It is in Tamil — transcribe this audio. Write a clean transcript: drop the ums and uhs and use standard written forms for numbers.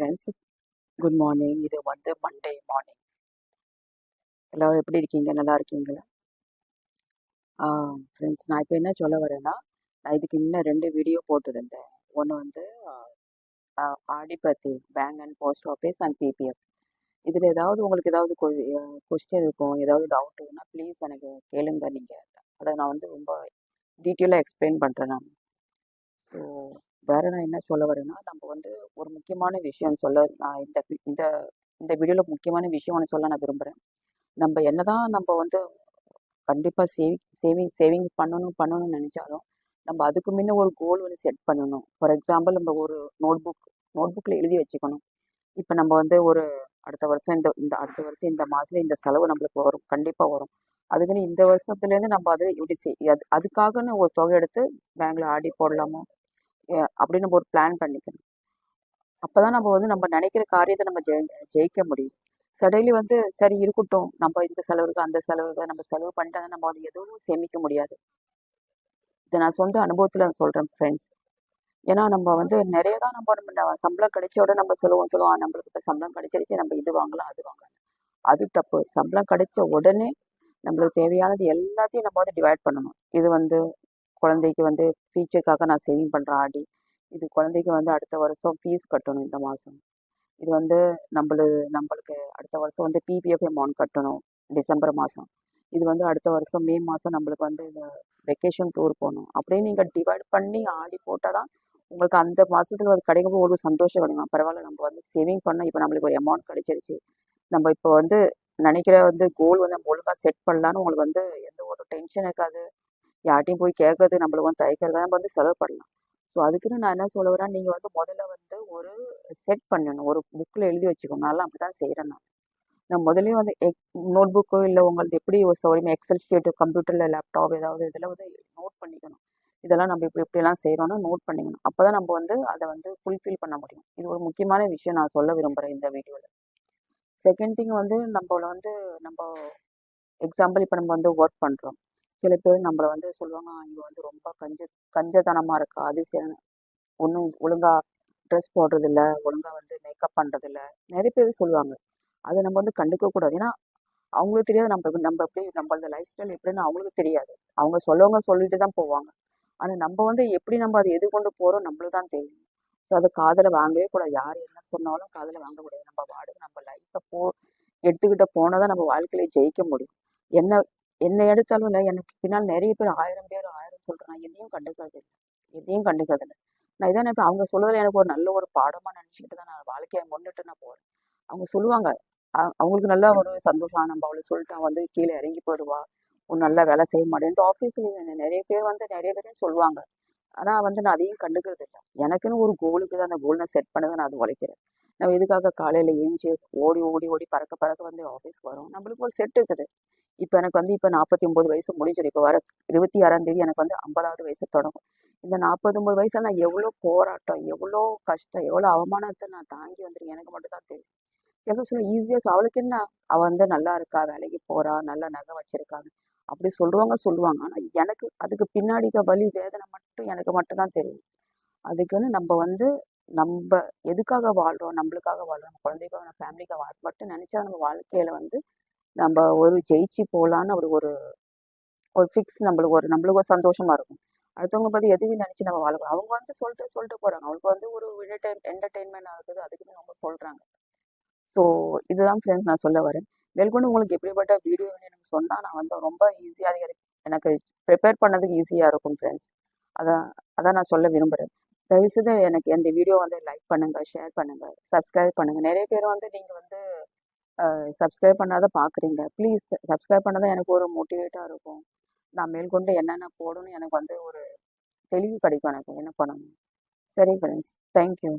Friends, good morning. இது வந்து மண்டே மார்னிங். எல்லாரும் எப்படி இருக்கீங்க? நல்லா இருக்கீங்களா? ஃப்ரெண்ட்ஸ், நான் இப்போ என்ன சொல்ல வரேன்னா, நான் இதுக்கு முன்ன 2 வீடியோ போட்டிருந்தேன். ஒன்று வந்து ஆடி பத்தி bank and post office and PPF. இதில் ஏதாவது உங்களுக்கு ஏதாவது கொஸ்டின் இருக்கும், ஏதாவது டவுட் இருக்குன்னா ப்ளீஸ் எனக்கு கேளுங்க. நீங்கள் அதை நான் வந்து ரொம்ப டீட்டெயிலாக எக்ஸ்பிளைன் பண்ணுறேன் நான். ஸோ வேறு நான் என்ன சொல்ல வரேன்னா, நம்ம வந்து ஒரு முக்கியமான விஷயம் நான் இந்த இந்த இந்த வீடியோவில் முக்கியமான விஷயம் ஒன்று சொல்ல நான் விரும்புகிறேன். நம்ம வந்து கண்டிப்பாக சேவிங் பண்ணணும்னு நினச்சாலும் நம்ம அதுக்கு முன்ன ஒரு கோல் வந்து செட் பண்ணணும். ஃபார் எக்ஸாம்பிள், நம்ம ஒரு நோட்புக்கில் எழுதி வச்சுக்கணும். இப்போ நம்ம வந்து ஒரு அடுத்த வருஷம் இந்த அடுத்த வருஷம் இந்த மாதத்துல இந்த செலவு நம்மளுக்கு வரும், கண்டிப்பாக வரும். அதுக்குன்னு இந்த வருஷத்துலேருந்து நம்ம அதை இப்படி அதுக்காகன்னு ஒரு தொகை எடுத்து பேங்க்ல ஆடி போடலாமோ அப்படின்னு நம்ம ஒரு பிளான் பண்ணிக்கணும். அப்போதான் நம்ம வந்து நம்ம நினைக்கிற காரியத்தை நம்ம ஜெயிக்க முடியும். சடன்லி வந்து சரி இருக்கட்டும், நம்ம இந்த செலவுக்கு அந்த செலவுக்கு நம்ம செலவு பண்ணிட்டா நம்ம வந்து எதுவும் சேமிக்க முடியாது. இதை நான் சொந்த அனுபவத்தில் சொல்கிறேன் ஃப்ரெண்ட்ஸ். ஏன்னா நம்ம வந்து நிறைய தான் நம்ம சம்பளம் கிடைச்ச உடனே நம்ம சொல்லுவோம் நம்மளுக்கு இப்போ சம்பளம் கிடைச்சிருச்சு, நம்ம இது வாங்கலாம் அது வாங்கலாம். அது தப்பு. சம்பளம் கிடைச்ச உடனே நம்மளுக்கு தேவையானது எல்லாத்தையும் நம்ம வந்து டிவைட் பண்ணணும். இது வந்து குழந்தைக்கு வந்து ஃபியூச்சருக்காக நான் சேவிங் பண்ணுறேன் ஆடி. இது குழந்தைக்கு வந்து அடுத்த வருஷம் ஃபீஸ் கட்டணும் இந்த மாதம். இது வந்து நம்மளுக்கு அடுத்த வருஷம் வந்து பிபிஎஃப் அமௌண்ட் கட்டணும் டிசம்பர் மாதம். இது வந்து அடுத்த வருஷம் மே மாதம் நம்மளுக்கு வந்து வெக்கேஷன் டூர் போகணும். அப்படியே நீங்கள் டிவைட் பண்ணி ஆடி போட்டால் தான் உங்களுக்கு அந்த மாதத்துல ஒரு கிடைக்கும் ஒரு சந்தோஷம் வேணுங்க. பரவாயில்ல, நம்ம வந்து சேவிங் பண்ண இப்போ நம்மளுக்கு ஒரு அமௌண்ட் கிடைச்சிருச்சு. நம்ம இப்போ வந்து நினைக்கிற வந்து கோல் வந்து நம்ம ஒழுங்காக செட் பண்ணலான்னு உங்களுக்கு வந்து எந்த ஒரு டென்ஷன் இருக்காது. யார்ட்டையும் போய் கேட்கறது நம்மளுக்கு வந்து தயக்கிறது நம்ம வந்து செலவு பண்ணலாம். ஸோ அதுக்குன்னு நான் என்ன சொல்ல வரேன், நீங்கள் வந்து முதல்ல வந்து ஒரு செட் பண்ணணும். ஒரு புக்கில் எழுதி வச்சுக்கணும். நான்லாம் அப்படி தான் செய்கிறேன். நான் முதலே வந்து நோட் புக்கோ இல்லை உங்களுக்கு எப்படி ஒரு சௌரியமாக எக்ஸல் ஷீட்டு கம்ப்யூட்டரில் லேப்டாப் ஏதாவது இதில் வந்து நோட் பண்ணிக்கணும். இதெல்லாம் நம்ம இப்படிலாம் செய்கிறோன்னா நோட் பண்ணிக்கணும். அப்போ தான் நம்ம வந்து அதை வந்து ஃபுல்ஃபில் பண்ண முடியும். இது ஒரு முக்கியமான விஷயம் நான் சொல்ல விரும்புகிறேன் இந்த வீடியோவில். செகண்ட் திங் வந்து நம்ம எக்ஸாம்பிள் இப்போ நம்ம வந்து ஒர்க் பண்ணுறோம். சில பேர் நம்மளை வந்து சொல்லுவாங்க, இங்கே வந்து ரொம்ப கஞ்சத்தனமாக இருக்கா, அது சரி, ஒன்றும் ஒழுங்காக ட்ரெஸ் போடுறதில்ல, ஒழுங்காக வந்து மேக்கப் பண்ணுறதில்ல, நிறைய பேர் சொல்லுவாங்க. அதை நம்ம வந்து கண்டுக்கக்கூடாது. ஏன்னா அவங்களுக்கு தெரியாது நம்ம எப்படி நம்மளோட லைஃப் ஸ்டைல் எப்படின்னு அவங்களுக்கு தெரியாது. அவங்க சொல்லவங்க சொல்லிட்டு தான் போவாங்க. ஆனால் நம்ம வந்து எப்படி நம்ம அதை எதிர்கொண்டு போகிறோம் நம்மளுக்கு தான் தெரியும். ஸோ அதை காதில் வாங்கவே கூடாது. யார் என்ன சொன்னாலும் காதில் வாங்கக்கூடாது. நம்ம வாடுக்கு நம்ம லைஃப்பை எடுத்துக்கிட்ட போனால் தான் நம்ம வாழ்க்கையில ஜெயிக்க முடியும். என்ன என்ன எடுத்தாலும் இல்லை, எனக்கு பின்னால் நிறைய பேர் 1000 பேர் 1000 சொல்கிறாங்க. எதையும் கண்டுக்காது. நான் இதான் நினைப்பேன், அவங்க சொல்றதுல எனக்கு ஒரு நல்ல ஒரு பாடமாக நினச்சிக்கிட்டு தான் நான் வாழ்க்கையை முன்னிட்டு நான் போகிறேன். அவங்க சொல்லுவாங்க, அவங்களுக்கு நல்லா ஒரு சந்தோஷம். நம்ம அவளை சொல்லிட்டு அவன் வந்து கீழே இறங்கி போயிடுவா, ஒரு நல்லா வேலை செய்ய மாட்டேன். ஆஃபீஸில் நிறைய பேரும் சொல்லுவாங்க. ஆனால் வந்து நான் அதையும் கண்டுக்கிறது இல்லை. எனக்குன்னு ஒரு கோலுக்கு தான், அந்த கோல் நான் செட் பண்ணி தான் நான் அது உழைக்கிறேன். நம்ம எதுக்காக காலையில் ஏஞ்சி ஓடி ஓடி ஓடி பறக்க பறக்க வந்து ஆஃபீஸ்க்கு வரோம். நம்மளுக்கு ஒரு செட் இருக்குது. இப்போ எனக்கு வந்து இப்போ 49 வயசு முடிஞ்சிடும். இப்போ வர 26ஆம் தேதி எனக்கு வந்து 50வது வயசு தொடங்கும். இந்த 49 வயசுல நான் எவ்வளோ போராட்டம், எவ்வளோ கஷ்டம், எவ்வளோ அவமானத்தை நான் தாங்கி வந்துருக்கேன். எனக்கு மட்டும் தான் தெரியும். எவ்வளோ சொல்ல ஈஸியாக அவளுக்கு என்ன, அவள் வந்து நல்லா இருக்கா, வேலைக்கு போகிறா, நல்ல நகை வச்சிருக்காங்க அப்படி சொல்லுவாங்க. ஆனால் எனக்கு அதுக்கு பின்னாடி வலி வேதனை மட்டும் எனக்கு மட்டும்தான் தெரியும். அதுக்குன்னு நம்ம எதுக்காக வாழ்கிறோம், நம்மளுக்காக வாழ்கிறோம், நம்ம குழந்தைக்காக, நம்ம ஃபேமிலிக்காக மட்டும் நினச்சா நம்ம வாழ்க்கையில் வந்து நம்ம ஒரு ஜெயிச்சு போகலான்னு ஒரு ஒரு ஃபிக்ஸ் நம்மளுக்கு ஒரு சந்தோஷமா இருக்கும். அடுத்தவங்க பற்றி எதுவும் நினச்சி நம்ம வாழக்கூடாது. அவங்க வந்து சொல்லிட்டு போகிறாங்க. அவங்களுக்கு வந்து ஒரு என்டர்டெயின்மெண்ட் ஆகுது, அதுக்குன்னு அவங்க சொல்கிறாங்க. ஸோ இதுதான் ஃப்ரெண்ட்ஸ் நான் சொல்ல வரேன். மேற்கொண்டு உங்களுக்கு எப்படிப்பட்ட வீடியோ எனக்கு சொன்னால் நான் வந்து ரொம்ப ஈஸியாக எனக்கு ப்ரிப்பேர் பண்ணதுக்கு ஈஸியாக இருக்கும் ஃப்ரெண்ட்ஸ். அதான் அதான் நான் சொல்ல விரும்புகிறேன். தயவுசெய்து எனக்கு இந்த வீடியோ வந்து லைக் பண்ணுங்கள், ஷேர் பண்ணுங்கள், சப்ஸ்கிரைப் பண்ணுங்கள். நிறைய பேர் வந்து நீங்கள் வந்து சப்ஸ்கிரைப் பண்ணாத பார்க்குறீங்க. ப்ளீஸ் சப்ஸ்கிரைப் பண்ணாதான் எனக்கு ஒரு மோட்டிவேட்டாக இருக்கும். நான் மேற்கொண்டு என்னென்ன போடணும்னு எனக்கு வந்து ஒரு தெளிவு கிடைக்கும், எனக்கு என்ன பண்ணணும். சரி ஃப்ரெண்ட்ஸ், தேங்க்யூ.